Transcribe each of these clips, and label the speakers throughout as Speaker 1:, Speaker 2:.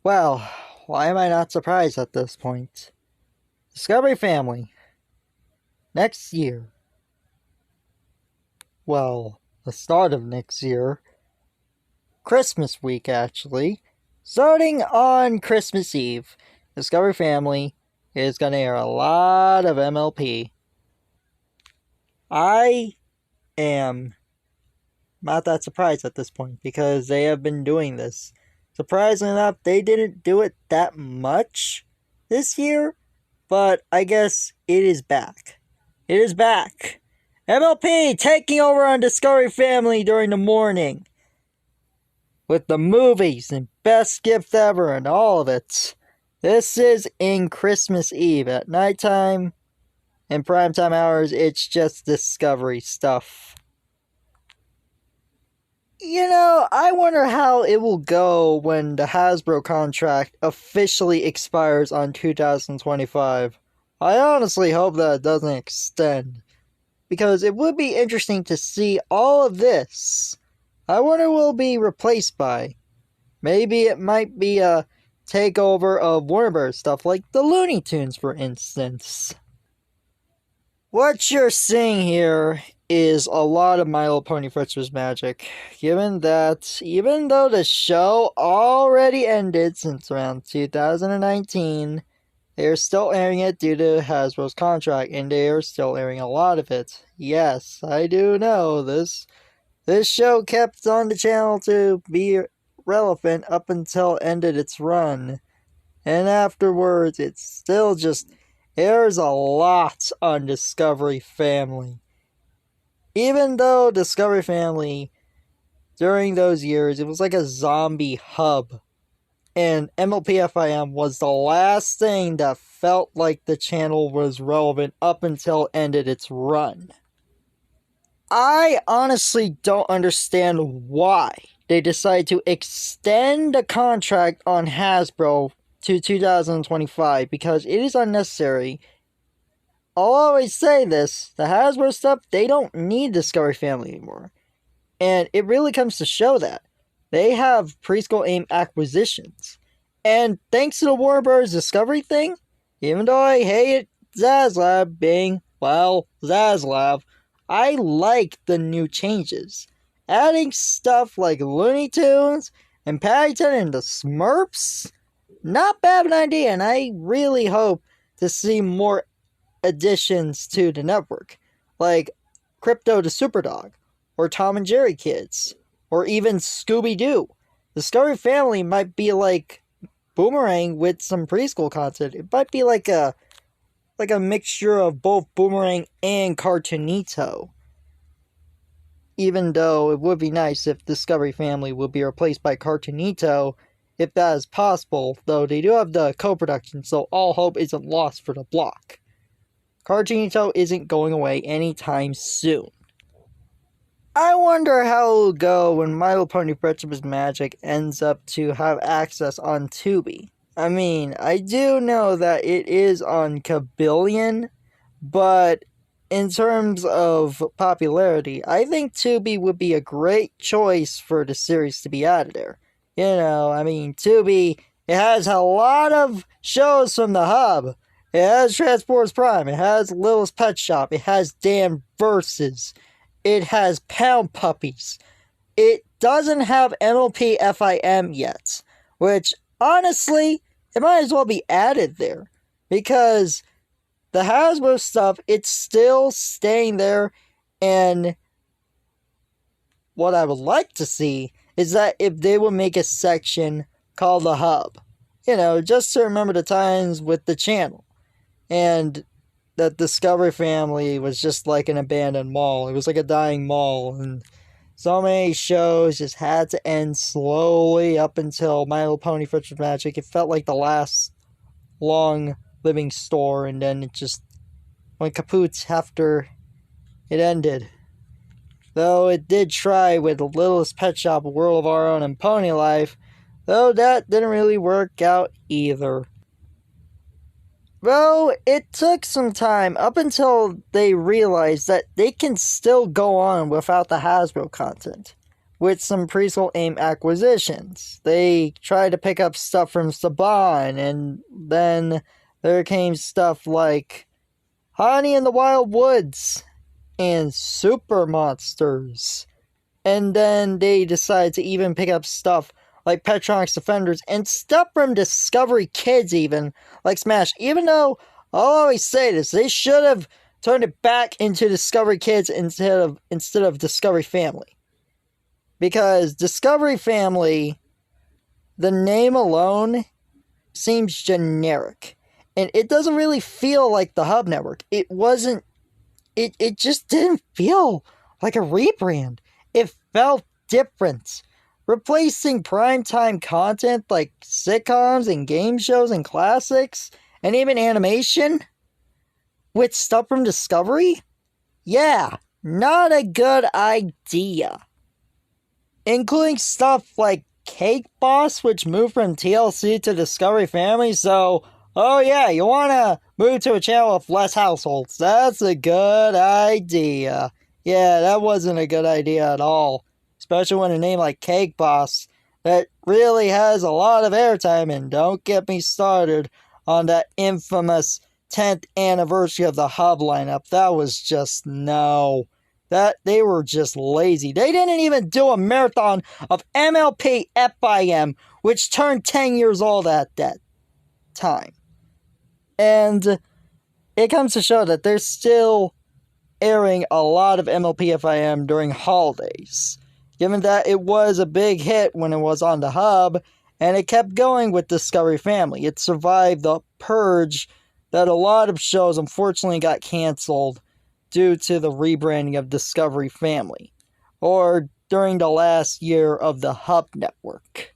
Speaker 1: Well, why am I not surprised at this point? Discovery Family. Next year. Well, the start of next year. Christmas week, actually. Starting on Christmas Eve, Discovery Family is going to air a lot of MLP. I am not that surprised at this point because they have been doing this. Surprisingly enough, they didn't do it that much this year, but I guess it is back. It is back. MLP taking over on Discovery Family during the morning. With the movies and best gift ever and all of it. This is in Christmas Eve. At nighttime and primetime hours, it's just Discovery stuff. I wonder how it will go when the Hasbro contract officially expires on 2025. I honestly hope that it doesn't extend, because it would be interesting to see all of this. I wonder what it will be replaced by. Maybe it might be a takeover of Warner Bros. Stuff like the Looney Tunes, for instance. What you're seeing here is a lot of My Little Pony Fritz's magic, given that even though the show already ended since around 2019, they are still airing it due to Hasbro's contract, and they are still airing a lot of it. Yes, I do know this show kept on the channel to be relevant up until it ended its run, and afterwards it still just airs a lot on Discovery Family. Even though Discovery Family, during those years, it was like a zombie hub. And MLPFIM was the last thing that felt like the channel was relevant up until it ended its run. I honestly don't understand why they decided to extend the contract on Hasbro to 2025, because it is unnecessary. I'll always say this, the Hasbro stuff, they don't need Discovery Family anymore. And it really comes to show that. They have preschool aim acquisitions. And thanks to the Warner Bros. Discovery thing, even though I hate Zaslav being, well, Zaslav, I like the new changes. Adding stuff like Looney Tunes and Paddington and the Smurfs, not bad of an idea, and I really hope to see more additions to the network, like Crypto the Superdog, or Tom and Jerry Kids, or even Scooby-Doo. Discovery Family might be like Boomerang with some preschool content. It might be like a mixture of both Boomerang and Cartoonito. Even though it would be nice if Discovery Family would be replaced by Cartoonito, if that is possible, though they do have the co-production, so all hope isn't lost for the block. Cartoonito isn't going away anytime soon. I wonder how it will go when My Little Pony Friendship's Magic ends up to have access on Tubi. I mean, I do know that it is on Kabillion, but in terms of popularity, I think Tubi would be a great choice for the series to be added there. Tubi, it has a lot of shows from the hub. It has Transporters Prime, it has Littlest Pet Shop, it has Dan Versus, it has Pound Puppies. It doesn't have MLPFIM yet, which, honestly, it might as well be added there, because the Hasbro stuff, it's still staying there, and what I would like to see is that if they would make a section called the Hub, just to remember the times with the channel. And that Discovery Family was just like an abandoned mall. It was like a dying mall. And so many shows just had to end slowly up until My Little Pony Friendship's Magic. It felt like the last long living store. And then it just went kaput after it ended. Though it did try with Littlest Pet Shop, World of Our Own, and Pony Life. Though that didn't really work out either. Though it took some time up until they realized that they can still go on without the Hasbro content. with some preschool AIM acquisitions. They tried to pick up stuff from Saban, and then there came stuff like Honey in the Wild Woods and Super Monsters. And then they decided to even pick up stuff like Petronix Defenders and stuff from Discovery Kids even, like Smash. Even though, I'll always say this, they should have turned it back into Discovery Kids instead of Discovery Family. Because Discovery Family, the name alone seems generic. And it doesn't really feel like the Hub Network. It just didn't feel like a rebrand. It felt different. Replacing primetime content like sitcoms and game shows and classics, and even animation, with stuff from Discovery? Yeah, not a good idea. Including stuff like Cake Boss, which moved from TLC to Discovery Family, so, oh yeah, you wanna move to a channel with less households. That's a good idea. Yeah, that wasn't a good idea at all. Especially when a name like Cake Boss that really has a lot of airtime, and don't get me started on that infamous 10th anniversary of the Hub lineup. That was just, no. They were just lazy. They didn't even do a marathon of MLPFIM, which turned 10 years old at that time. And it comes to show that they're still airing a lot of MLPFIM during holidays, given that it was a big hit when it was on the Hub, and it kept going with Discovery Family. It survived the purge that a lot of shows unfortunately got canceled due to the rebranding of Discovery Family, or during the last year of the Hub Network.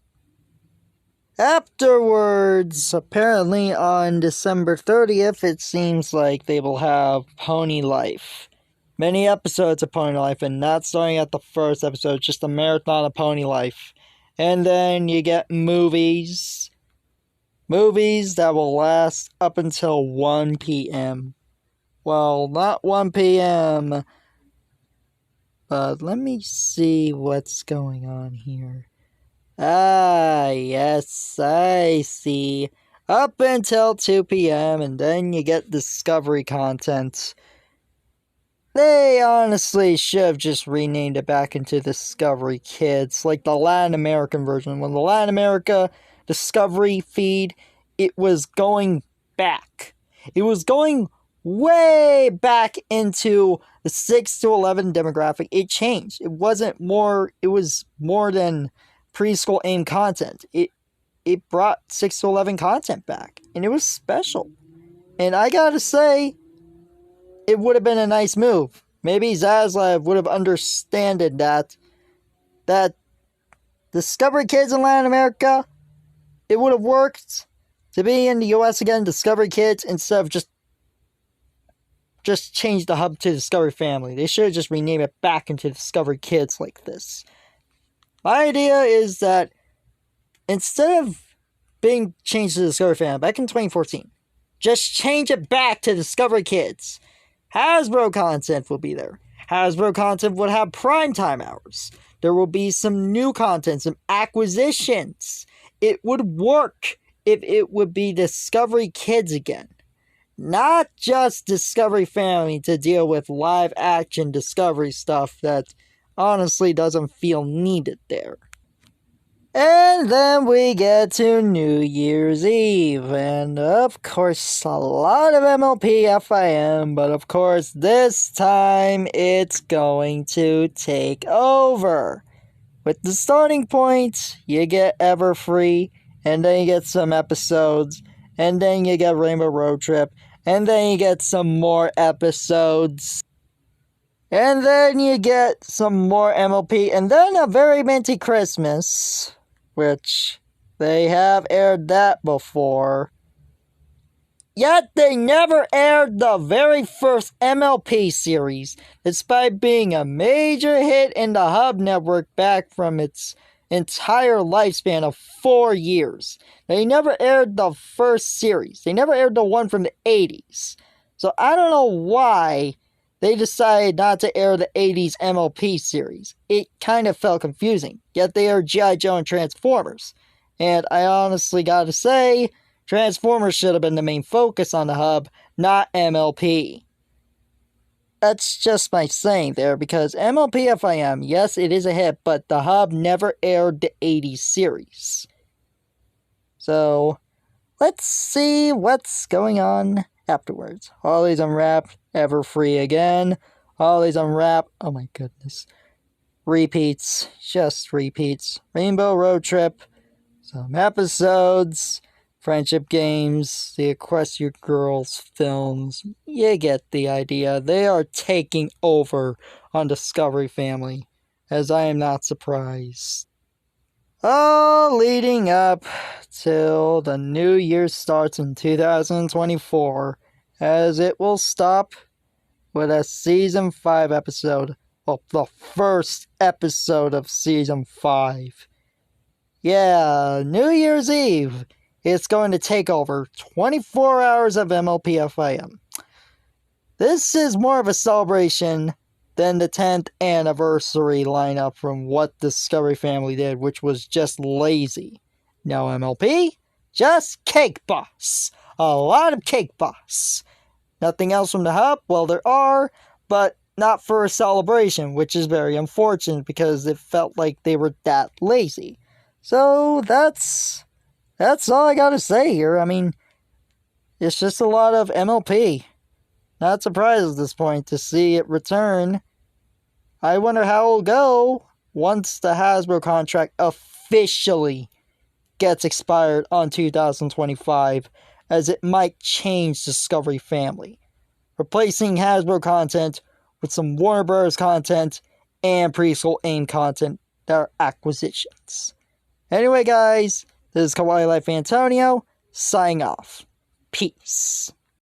Speaker 1: Afterwards, apparently on December 30th, it seems like they will have Pony Life. Many episodes of Pony Life, and not starting at the first episode, just a marathon of Pony Life. And then you get movies. Movies that will last up until 1 p.m. Well, not 1 p.m. But let me see what's going on here. Ah, yes, I see. Up until 2 p.m. and then you get Discovery content. They honestly should have just renamed it back into Discovery Kids, like the Latin American version. When the Latin America Discovery feed, it was going back. It was going way back into the 6 to 11 demographic. It changed. It was more than preschool AIM content. It brought 6 to 11 content back, and it was special. And I gotta say, it would have been a nice move. Maybe Zaslav would have understood that Discovery Kids in Latin America, it would have worked to be in the US again, Discovery Kids, instead of just change the hub to Discovery Family. They should have just renamed it back into Discovery Kids like this. My idea is that instead of being changed to Discovery Family back in 2014, just change it back to Discovery Kids. Hasbro content will be there. Hasbro content would have primetime hours. There will be some new content, some acquisitions. It would work if it would be Discovery Kids again. Not just Discovery Family to deal with live action Discovery stuff that honestly doesn't feel needed there. And then we get to New Year's Eve, and of course a lot of MLPFIM, but of course this time it's going to take over. With the starting point, you get Everfree, and then you get some episodes, and then you get Rainbow Road Trip, and then you get some more episodes. And then you get some more MLP, and then a Very Minty Christmas, which they have aired that before. Yet they never aired the very first MLP series, despite being a major hit in the Hub Network back from its entire lifespan of 4 years. They never aired the first series. They never aired the one from the 80s. So I don't know why they decided not to air the 80s MLP series. It kind of felt confusing, yet they aired G.I. Joe and Transformers. And I honestly gotta say, Transformers should have been the main focus on the hub, not MLP. That's just my saying there, because MLPFIM, yes, it is a hit, but the hub never aired the 80s series. So, let's see what's going on afterwards. Holidays Unwrapped, Ever Free Again. Holidays Unwrapped, oh my goodness. Repeats, just repeats. Rainbow Road Trip, some episodes, Friendship Games, the Equestria Girls films. You get the idea. They are taking over on Discovery Family, as I am not surprised. All leading up till the new year starts in 2024, as it will stop with a Season 5 episode. Well, the first episode of Season 5. Yeah, New Year's Eve. It's going to take over 24 hours of MLPFIM. This is more of a celebration than the 10th anniversary lineup from what Discovery Family did, which was just lazy. No MLP, just Cake Boss. A lot of Cake Boss. Nothing else from the hub? Well, there are, but not for a celebration, which is very unfortunate because it felt like they were that lazy. So that's all I gotta say here. I mean, it's just a lot of MLP. Not surprised at this point to see it return. I wonder how it'll go once the Hasbro contract officially gets expired on 2025, as it might change Discovery Family, replacing Hasbro content with some Warner Bros. Content and Preschool AIM content that are acquisitions. Anyway, guys, this is Kawaii Life Antonio, signing off. Peace.